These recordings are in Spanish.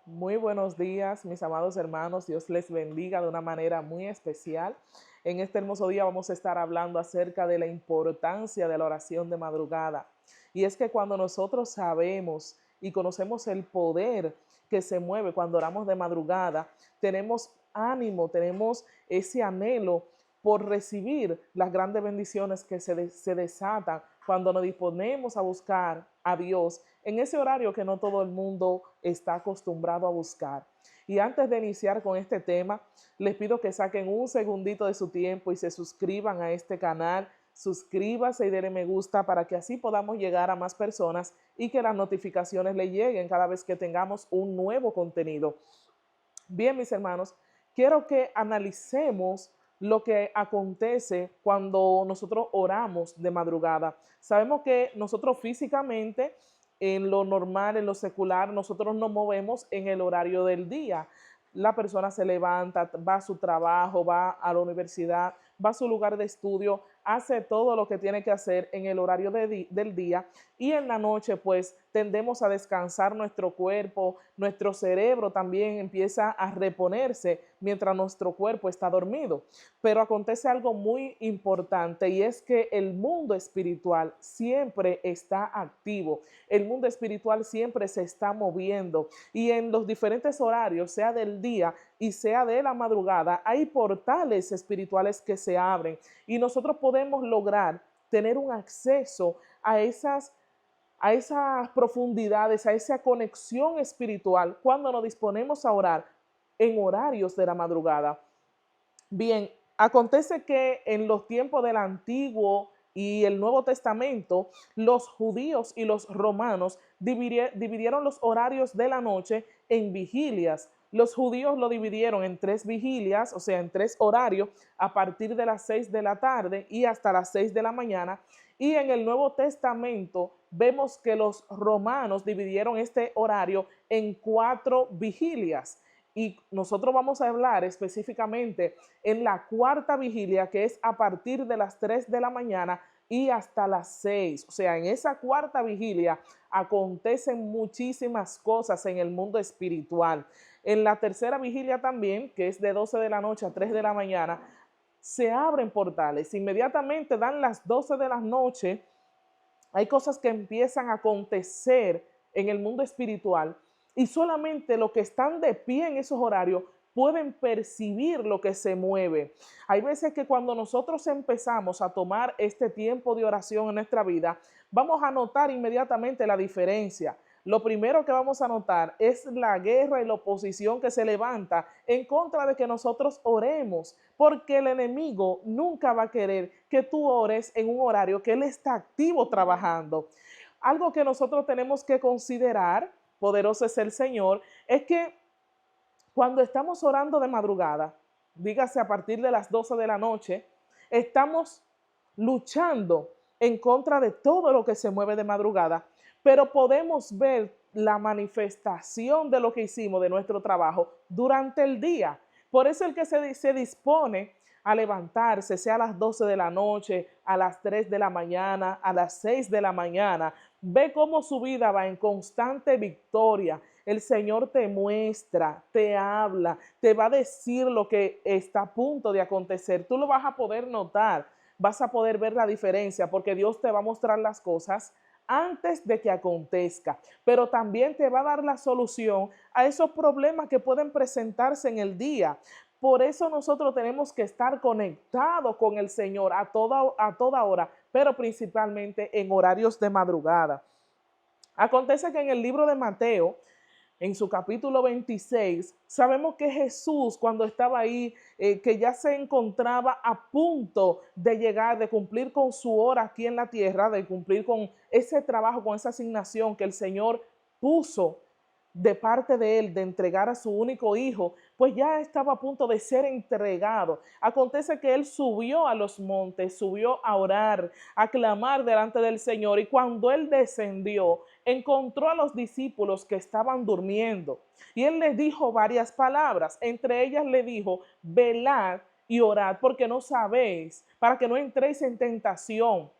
Muy buenos días, mis amados hermanos. Dios les bendiga de una manera muy especial. En este hermoso día vamos a estar hablando acerca de la importancia de la oración de madrugada. Y es que cuando nosotros sabemos y conocemos el poder que se mueve cuando oramos de madrugada, tenemos ánimo, tenemos ese anhelo por recibir las grandes bendiciones que se desatan cuando nos disponemos a buscar a Dios en ese horario que no todo el mundo está acostumbrado a buscar. Y antes de iniciar con este tema, les pido que saquen un segundito de su tiempo y se suscriban a este canal. Suscríbase y denle me gusta para que así podamos llegar a más personas y que las notificaciones le lleguen cada vez que tengamos un nuevo contenido. Bien, mis hermanos, quiero que analicemos lo que acontece cuando nosotros oramos de madrugada. Sabemos que nosotros físicamente, en lo normal, en lo secular, nosotros nos movemos en el horario del día. La persona se levanta, va a su trabajo, va a la universidad, va a su lugar de estudio, hace todo lo que tiene que hacer en el horario del día y en la noche pues tendemos a descansar nuestro cuerpo, nuestro cerebro también empieza a reponerse mientras nuestro cuerpo está dormido. Pero acontece algo muy importante y es que el mundo espiritual siempre está activo, el mundo espiritual siempre se está moviendo y en los diferentes horarios, sea del día y sea de la madrugada, hay portales espirituales que se abren y nosotros podemos lograr tener un acceso a esas profundidades, a esa conexión espiritual cuando nos disponemos a orar en horarios de la madrugada. Bien, acontece que en los tiempos del Antiguo y el Nuevo Testamento, los judíos y los romanos dividieron los horarios de la noche en vigilias. Los judíos lo dividieron en 3 vigilias, o sea, en 3 horarios, a partir de las 6 de la tarde y hasta las 6 de la mañana. Y en el Nuevo Testamento vemos que los romanos dividieron este horario en 4 vigilias. Y nosotros vamos a hablar específicamente en la cuarta vigilia, que es a partir de las 3 de la mañana y hasta las 6. O sea, en esa cuarta vigilia acontecen muchísimas cosas en el mundo espiritual. En la tercera vigilia también, que es de 12 de la noche a 3 de la mañana, se abren portales. Inmediatamente dan las 12 de la noche, hay cosas que empiezan a acontecer en el mundo espiritual y solamente los que están de pie en esos horarios pueden percibir lo que se mueve. Hay veces que cuando nosotros empezamos a tomar este tiempo de oración en nuestra vida, vamos a notar inmediatamente la diferencia. Lo primero que vamos a notar es la guerra y la oposición que se levanta en contra de que nosotros oremos, porque el enemigo nunca va a querer que tú ores en un horario que él está activo trabajando. Algo que nosotros tenemos que considerar, poderoso es el Señor, es que cuando estamos orando de madrugada, dígase a partir de las 12 de la noche, estamos luchando en contra de todo lo que se mueve de madrugada, pero podemos ver la manifestación de lo que hicimos, de nuestro trabajo, durante el día. Por eso el que se dispone a levantarse, sea a las 12 de la noche, a las 3 de la mañana, a las 6 de la mañana, ve cómo su vida va en constante victoria. El Señor te muestra, te habla, te va a decir lo que está a punto de acontecer. Tú lo vas a poder notar, vas a poder ver la diferencia porque Dios te va a mostrar las cosas antes de que acontezca, pero también te va a dar la solución a esos problemas que pueden presentarse en el día. Por eso nosotros tenemos que estar conectados con el Señor a toda hora, pero principalmente en horarios de madrugada. Acontece que en el libro de Mateo, en su capítulo 26, sabemos que Jesús cuando estaba ahí, que ya se encontraba a punto de llegar, de cumplir con su hora aquí en la tierra, de cumplir con ese trabajo, con esa asignación que el Señor puso de parte de él de entregar a su único hijo, pues ya estaba a punto de ser entregado. Acontece que él subió a los montes, subió a orar, a clamar delante del Señor y cuando él descendió, encontró a los discípulos que estaban durmiendo y él les dijo varias palabras, entre ellas le dijo, velad y orad porque no sabéis, para que no entréis en tentación.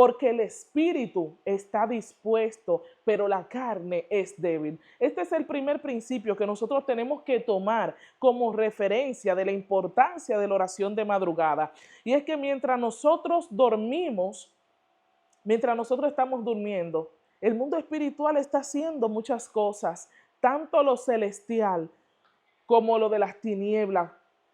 porque el espíritu está dispuesto, pero la carne es débil. Este es el primer principio que nosotros tenemos que tomar como referencia de la importancia de la oración de madrugada. Y es que mientras nosotros dormimos, mientras nosotros estamos durmiendo, el mundo espiritual está haciendo muchas cosas, tanto lo celestial como lo de las tinieblas.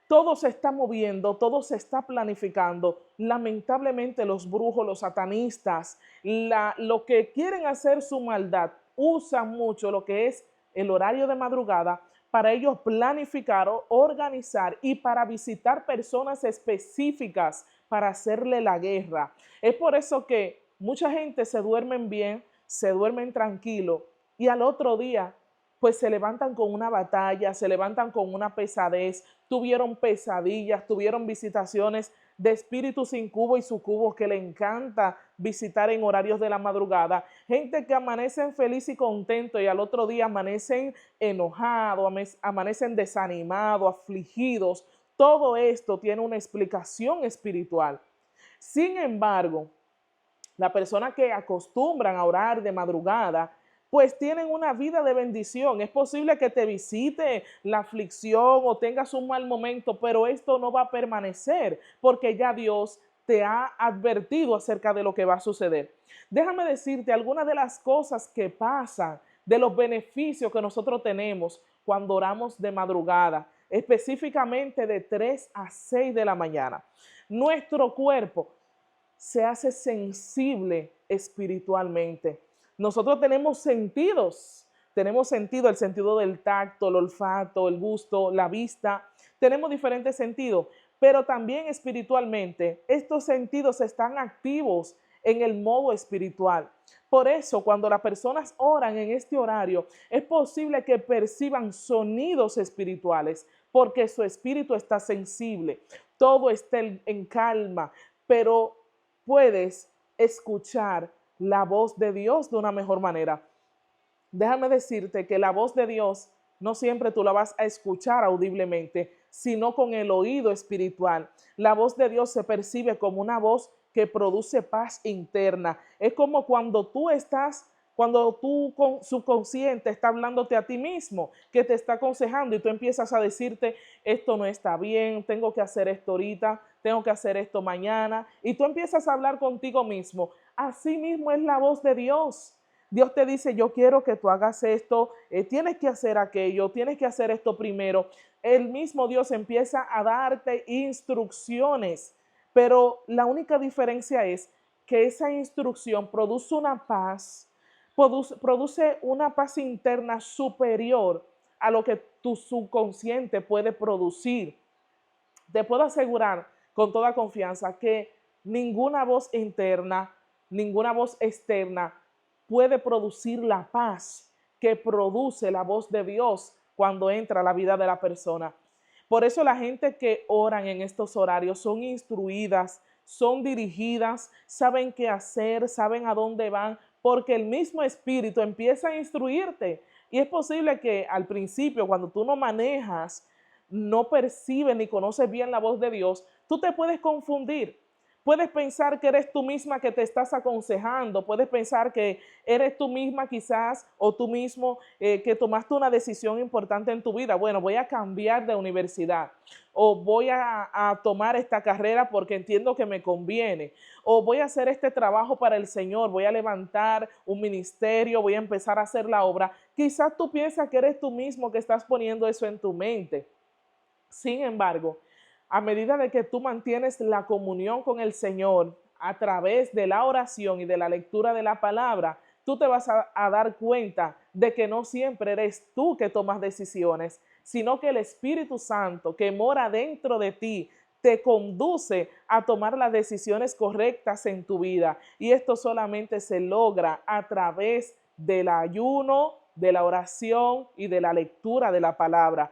Todo se está moviendo, todo se está planificando. Lamentablemente los brujos, los satanistas, lo que quieren hacer su maldad, usan mucho lo que es el horario de madrugada para ellos planificar, organizar y para visitar personas específicas para hacerle la guerra. Es por eso que mucha gente se duermen bien, se duermen tranquilo y al otro día pues se levantan con una batalla, se levantan con una pesadez, tuvieron pesadillas, tuvieron visitaciones de espíritus incubos y sucubos que le encanta visitar en horarios de la madrugada, gente que amanecen feliz y contento y al otro día amanecen enojados, amanecen desanimados, afligidos. Todo esto tiene una explicación espiritual. Sin embargo, la persona que acostumbran a orar de madrugada, pues tienen una vida de bendición. Es posible que te visite la aflicción o tengas un mal momento, pero esto no va a permanecer porque ya Dios te ha advertido acerca de lo que va a suceder. Déjame decirte algunas de las cosas que pasan, de los beneficios que nosotros tenemos cuando oramos de madrugada, específicamente de 3 a 6 de la mañana. Nuestro cuerpo se hace sensible espiritualmente. Nosotros tenemos sentido, el sentido del tacto, el olfato, el gusto, la vista, tenemos diferentes sentidos, pero también espiritualmente estos sentidos están activos en el modo espiritual. Por eso, cuando las personas oran en este horario, es posible que perciban sonidos espirituales, porque su espíritu está sensible, todo está en calma, pero puedes escuchar la voz de Dios de una mejor manera. Déjame decirte que la voz de Dios no siempre tú la vas a escuchar audiblemente, sino con el oído espiritual. La voz de Dios se percibe como una voz que produce paz interna. Es como cuando tu subconsciente está hablándote a ti mismo, que te está aconsejando y tú empiezas a decirte, esto no está bien, tengo que hacer esto ahorita, tengo que hacer esto mañana, y tú empiezas a hablar contigo mismo. Así mismo es la voz de Dios. Dios te dice, yo quiero que tú hagas esto, tienes que hacer aquello, tienes que hacer esto primero. El mismo Dios empieza a darte instrucciones, pero la única diferencia es que esa instrucción produce una paz, produce una paz interna superior a lo que tu subconsciente puede producir. Te puedo asegurar con toda confianza que ninguna voz interna, ninguna voz externa puede producir la paz que produce la voz de Dios cuando entra a la vida de la persona. Por eso la gente que oran en estos horarios son instruidas, son dirigidas, saben qué hacer, saben a dónde van, porque el mismo Espíritu empieza a instruirte. Y es posible que al principio, cuando tú no manejas, no percibes ni conoces bien la voz de Dios, tú te puedes confundir. Puedes pensar que eres tú misma que te estás aconsejando, puedes pensar que eres tú misma quizás o tú mismo que tomaste una decisión importante en tu vida. Bueno, voy a cambiar de universidad o voy a tomar esta carrera porque entiendo que me conviene o voy a hacer este trabajo para el Señor, voy a levantar un ministerio, voy a empezar a hacer la obra. Quizás tú piensas que eres tú mismo que estás poniendo eso en tu mente. Sin embargo, a medida de que tú mantienes la comunión con el Señor a través de la oración y de la lectura de la palabra, tú te vas a dar cuenta de que no siempre eres tú que tomas decisiones, sino que el Espíritu Santo que mora dentro de ti te conduce a tomar las decisiones correctas en tu vida. Y esto solamente se logra a través del ayuno, de la oración y de la lectura de la palabra.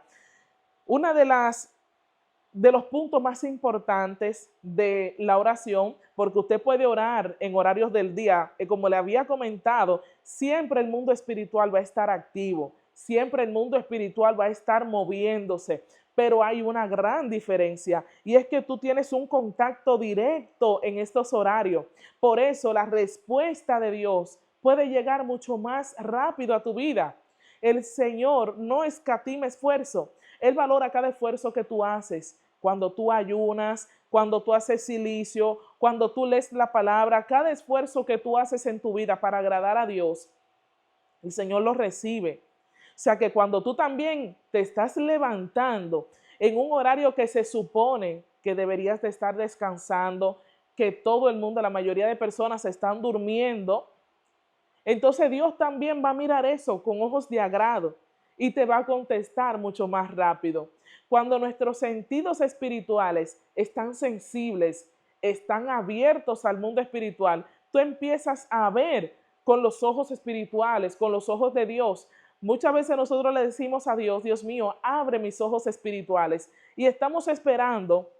Una de los puntos más importantes de la oración, porque usted puede orar en horarios del día, como le había comentado, siempre el mundo espiritual va a estar activo, siempre el mundo espiritual va a estar moviéndose. pero hay una gran diferencia y es que tú tienes un contacto directo en estos horarios. Por eso la respuesta de Dios puede llegar mucho más rápido a tu vida. El Señor no escatima esfuerzo. Él valora cada esfuerzo que tú haces. Cuando tú ayunas, cuando tú haces silicio, cuando tú lees la palabra, cada esfuerzo que tú haces en tu vida para agradar a Dios, el Señor lo recibe. O sea que cuando tú también te estás levantando en un horario que se supone que deberías de estar descansando, que todo el mundo, la mayoría de personas están durmiendo, entonces Dios también va a mirar eso con ojos de agrado y te va a contestar mucho más rápido. Cuando nuestros sentidos espirituales están sensibles, están abiertos al mundo espiritual, tú empiezas a ver con los ojos espirituales, con los ojos de Dios. Muchas veces nosotros le decimos a Dios, Dios mío, abre mis ojos espirituales. Y estamos esperando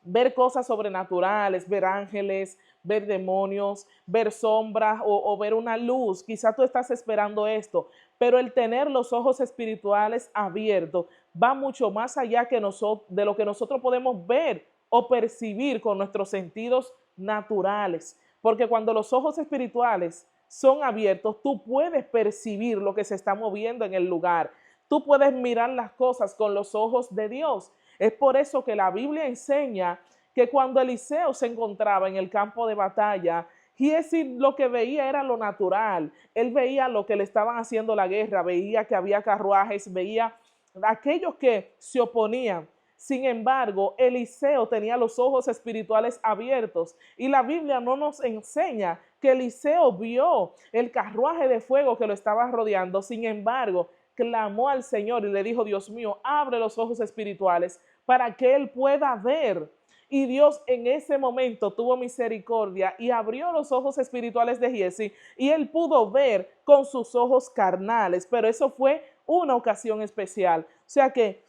ver cosas sobrenaturales, ver ángeles, ver demonios, ver sombras o ver una luz. Quizá tú estás esperando esto, pero el tener los ojos espirituales abiertos va mucho más allá que de lo que nosotros podemos ver o percibir con nuestros sentidos naturales. Porque cuando los ojos espirituales son abiertos, tú puedes percibir lo que se está moviendo en el lugar. Tú puedes mirar las cosas con los ojos de Dios. Es por eso que la Biblia enseña que cuando Eliseo se encontraba en el campo de batalla, Giesi lo que veía era lo natural. Él veía lo que le estaban haciendo la guerra, veía que había carruajes, veía aquellos que se oponían. Sin embargo, Eliseo tenía los ojos espirituales abiertos y la Biblia no nos enseña que Eliseo vio el carruaje de fuego que lo estaba rodeando. Sin embargo, clamó al Señor y le dijo, Dios mío, abre los ojos espirituales para que él pueda ver. Y Dios en ese momento tuvo misericordia y abrió los ojos espirituales de Giesi y él pudo ver con sus ojos carnales, pero eso fue una ocasión especial. O sea que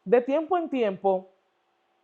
de tiempo en tiempo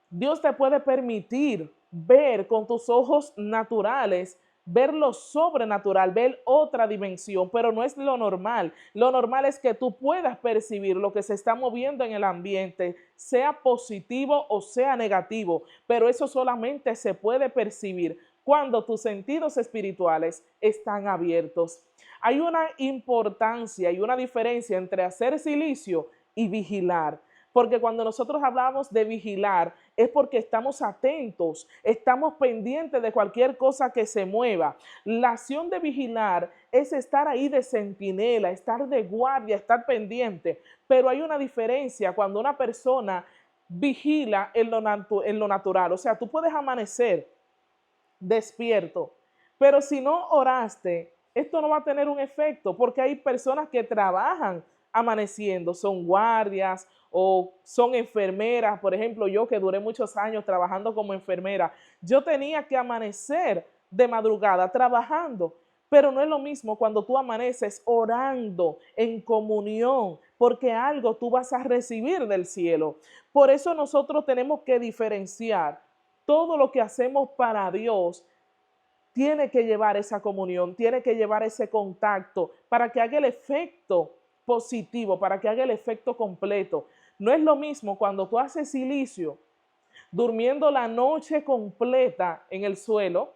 Dios te puede permitir ver con tus ojos naturales, ver lo sobrenatural, ver otra dimensión, pero no es lo normal. Lo normal es que tú puedas percibir lo que se está moviendo en el ambiente, sea positivo o sea negativo, pero eso solamente se puede percibir cuando tus sentidos espirituales están abiertos. Hay una importancia y una diferencia entre hacer silicio y vigilar. Porque cuando nosotros hablamos de vigilar es porque estamos atentos, estamos pendientes de cualquier cosa que se mueva. La acción de vigilar es estar ahí de centinela, estar de guardia, estar pendiente. Pero hay una diferencia cuando una persona vigila en lo natural. O sea, tú puedes amanecer despierto, pero si no oraste, esto no va a tener un efecto porque hay personas que trabajan amaneciendo, son guardias o son enfermeras. Por ejemplo, yo que duré muchos años trabajando como enfermera, yo tenía que amanecer de madrugada trabajando, pero no es lo mismo cuando tú amaneces orando en comunión, porque algo tú vas a recibir del cielo. Por eso nosotros tenemos que diferenciar todo lo que hacemos para Dios. Tiene que llevar esa comunión, tiene que llevar ese contacto para que haga el efecto positivo, para que haga el efecto completo. No es lo mismo cuando tú haces silicio, durmiendo la noche completa en el suelo,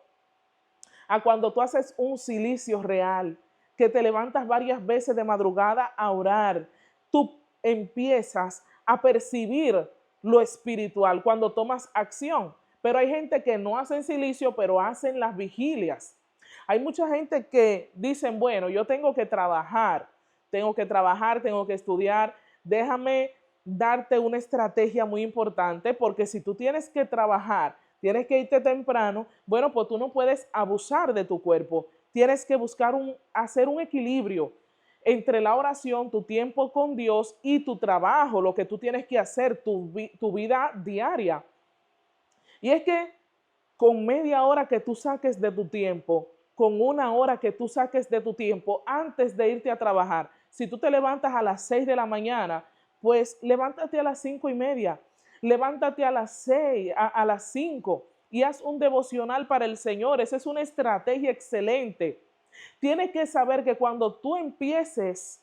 a cuando tú haces un silicio real, que te levantas varias veces de madrugada a orar. Tú empiezas a percibir lo espiritual cuando tomas acción. Pero hay gente que no hacen silicio, pero hacen las vigilias. Hay mucha gente que dicen, bueno, yo tengo que trabajar, tengo que estudiar. Déjame darte una estrategia muy importante, porque si tú tienes que trabajar, tienes que irte temprano, bueno, pues tú no puedes abusar de tu cuerpo. Tienes que buscar hacer un equilibrio entre la oración, tu tiempo con Dios y tu trabajo, lo que tú tienes que hacer, tu vida diaria. Y es que con media hora que tú saques de tu tiempo, con una hora que tú saques de tu tiempo antes de irte a trabajar, si tú te levantas a las 6 de la mañana, pues levántate a las 5:30, levántate a las 6, a las 5 y haz un devocional para el Señor. Esa es una estrategia excelente. Tienes que saber que cuando tú empieces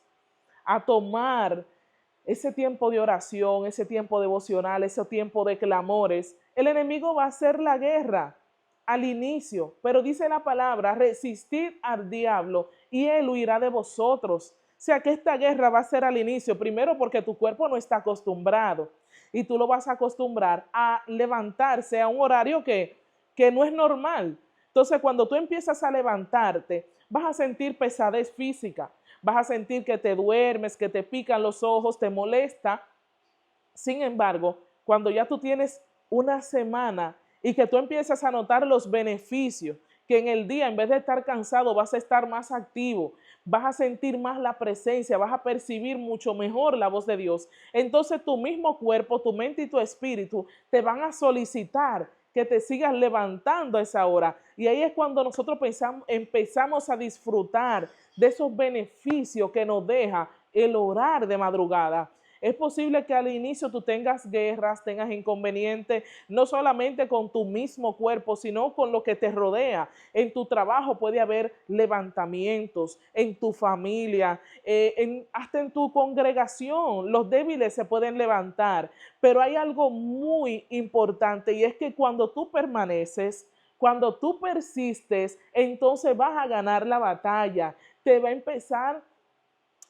a tomar ese tiempo de oración, ese tiempo devocional, ese tiempo de clamores, el enemigo va a hacer la guerra al inicio, pero dice la palabra, resistid al diablo y él huirá de vosotros. O sea que esta guerra va a ser al inicio, primero porque tu cuerpo no está acostumbrado y tú lo vas a acostumbrar a levantarse a un horario que no es normal. Entonces, cuando tú empiezas a levantarte, vas a sentir pesadez física, vas a sentir que te duermes, que te pican los ojos, te molesta. Sin embargo, cuando ya tú tienes una semana y que tú empiezas a notar los beneficios, que en el día, en vez de estar cansado, vas a estar más activo, vas a sentir más la presencia, vas a percibir mucho mejor la voz de Dios. Entonces tu mismo cuerpo, tu mente y tu espíritu te van a solicitar que te sigas levantando a esa hora. Y ahí es cuando nosotros empezamos a disfrutar de esos beneficios que nos deja el orar de madrugada. Es posible que al inicio tú tengas guerras, tengas inconvenientes, no solamente con tu mismo cuerpo, sino con lo que te rodea. En tu trabajo puede haber levantamientos, en tu familia, hasta en tu congregación. Los débiles se pueden levantar, pero hay algo muy importante y es que cuando tú permaneces, cuando tú persistes, entonces vas a ganar la batalla. Te va a empezar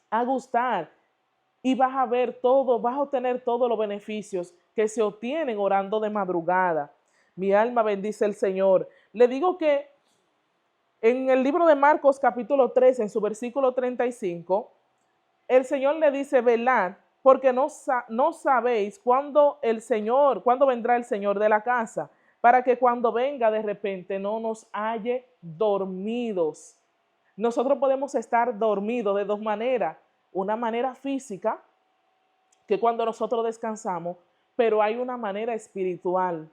a gustar y vas a ver todo, vas a obtener todos los beneficios que se obtienen orando de madrugada. Mi alma bendice al Señor. Le digo que en el libro de Marcos capítulo 3, en su versículo 35, el Señor le dice, velad, porque no sabéis cuándo vendrá el Señor de la casa, para que cuando venga de repente no nos halle dormidos. Nosotros podemos estar dormidos de dos maneras. Una manera física, que cuando nosotros descansamos, pero hay una manera espiritual.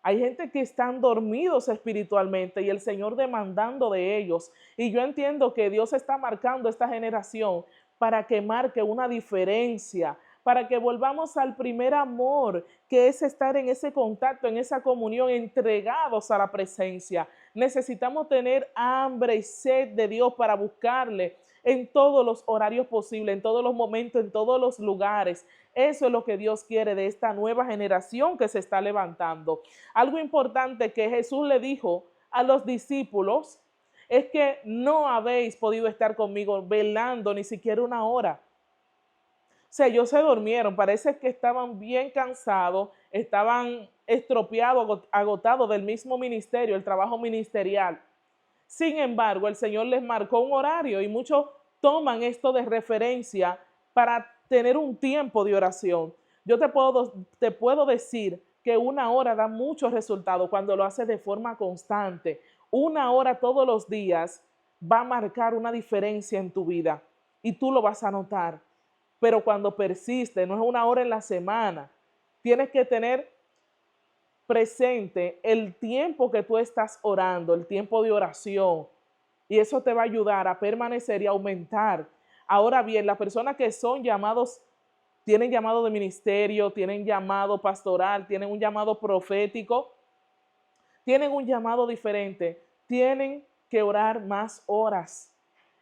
Hay gente que están dormidos espiritualmente y el Señor demandando de ellos. Y yo entiendo que Dios está marcando esta generación para que marque una diferencia, para que volvamos al primer amor, que es estar en ese contacto, en esa comunión, entregados a la presencia. Necesitamos tener hambre y sed de Dios para buscarle en todos los horarios posibles, en todos los momentos, en todos los lugares. Eso es lo que Dios quiere de esta nueva generación que se está levantando. Algo importante que Jesús le dijo a los discípulos es que no habéis podido estar conmigo velando ni siquiera una hora. O sea, ellos se durmieron, parece que estaban bien cansados, estaban estropeados, agotados del mismo ministerio, el trabajo ministerial. Sin embargo, el Señor les marcó un horario y muchos toman esto de referencia para tener un tiempo de oración. Yo te puedo decir que una hora da muchos resultados cuando lo haces de forma constante. Una hora todos los días va a marcar una diferencia en tu vida y tú lo vas a notar. Pero cuando persiste, no es una hora en la semana, tienes que tener presente el tiempo que tú estás orando, el tiempo de oración, y eso te va a ayudar a permanecer y a aumentar. Ahora bien, las personas que son llamados, tienen llamado de ministerio, tienen llamado pastoral, tienen un llamado profético, tienen un llamado diferente, tienen que orar más horas.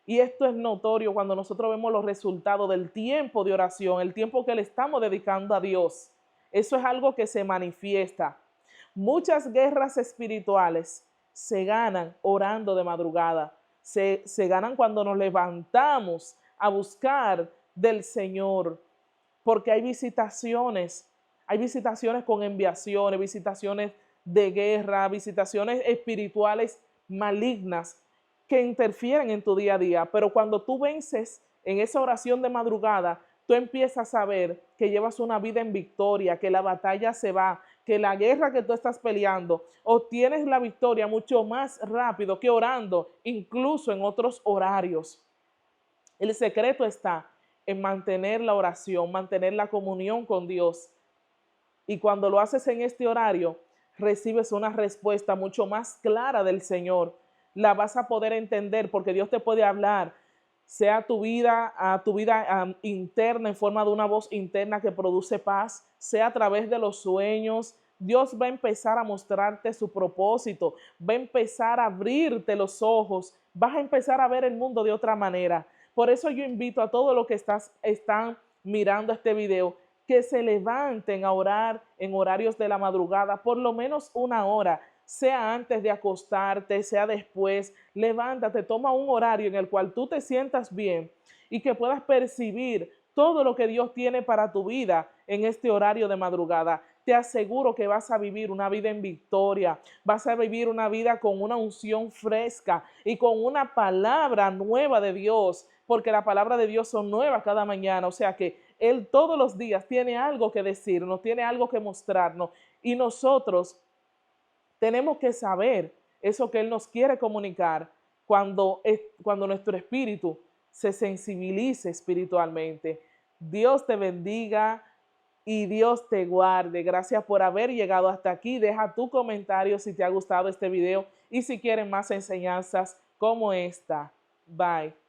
Y esto es notorio cuando nosotros vemos los resultados del tiempo de oración, el tiempo que le estamos dedicando a Dios. Eso es algo que se manifiesta. Muchas guerras espirituales se ganan orando de madrugada, se ganan cuando nos levantamos a buscar del Señor, porque hay visitaciones con enviaciones, visitaciones de guerra, visitaciones espirituales malignas que interfieren en tu día a día, pero cuando tú vences en esa oración de madrugada, tú empiezas a ver que llevas una vida en victoria, que la batalla se va, que la guerra que tú estás peleando, obtienes la victoria mucho más rápido que orando, incluso en otros horarios. El secreto está en mantener la oración, mantener la comunión con Dios. Y cuando lo haces en este horario, recibes una respuesta mucho más clara del Señor. La vas a poder entender porque Dios te puede hablar, sea a tu vida interna en forma de una voz interna que produce paz, sea a través de los sueños. Dios va a empezar a mostrarte su propósito, va a empezar a abrirte los ojos, vas a empezar a ver el mundo de otra manera. Por eso yo invito a todos los que están mirando este video, que se levanten a orar en horarios de la madrugada, por lo menos una hora, sea antes de acostarte, sea después. Levántate, toma un horario en el cual tú te sientas bien y que puedas percibir todo lo que Dios tiene para tu vida en este horario de madrugada. Te aseguro que vas a vivir una vida en victoria, vas a vivir una vida con una unción fresca y con una palabra nueva de Dios, porque la palabra de Dios son nuevas cada mañana, o sea que Él todos los días tiene algo que decirnos, tiene algo que mostrarnos, y nosotros tenemos que saber eso que Él nos quiere comunicar cuando nuestro espíritu se sensibilice espiritualmente. Dios te bendiga y Dios te guarde. Gracias por haber llegado hasta aquí. Deja tu comentario si te ha gustado este video y si quieren más enseñanzas como esta. Bye.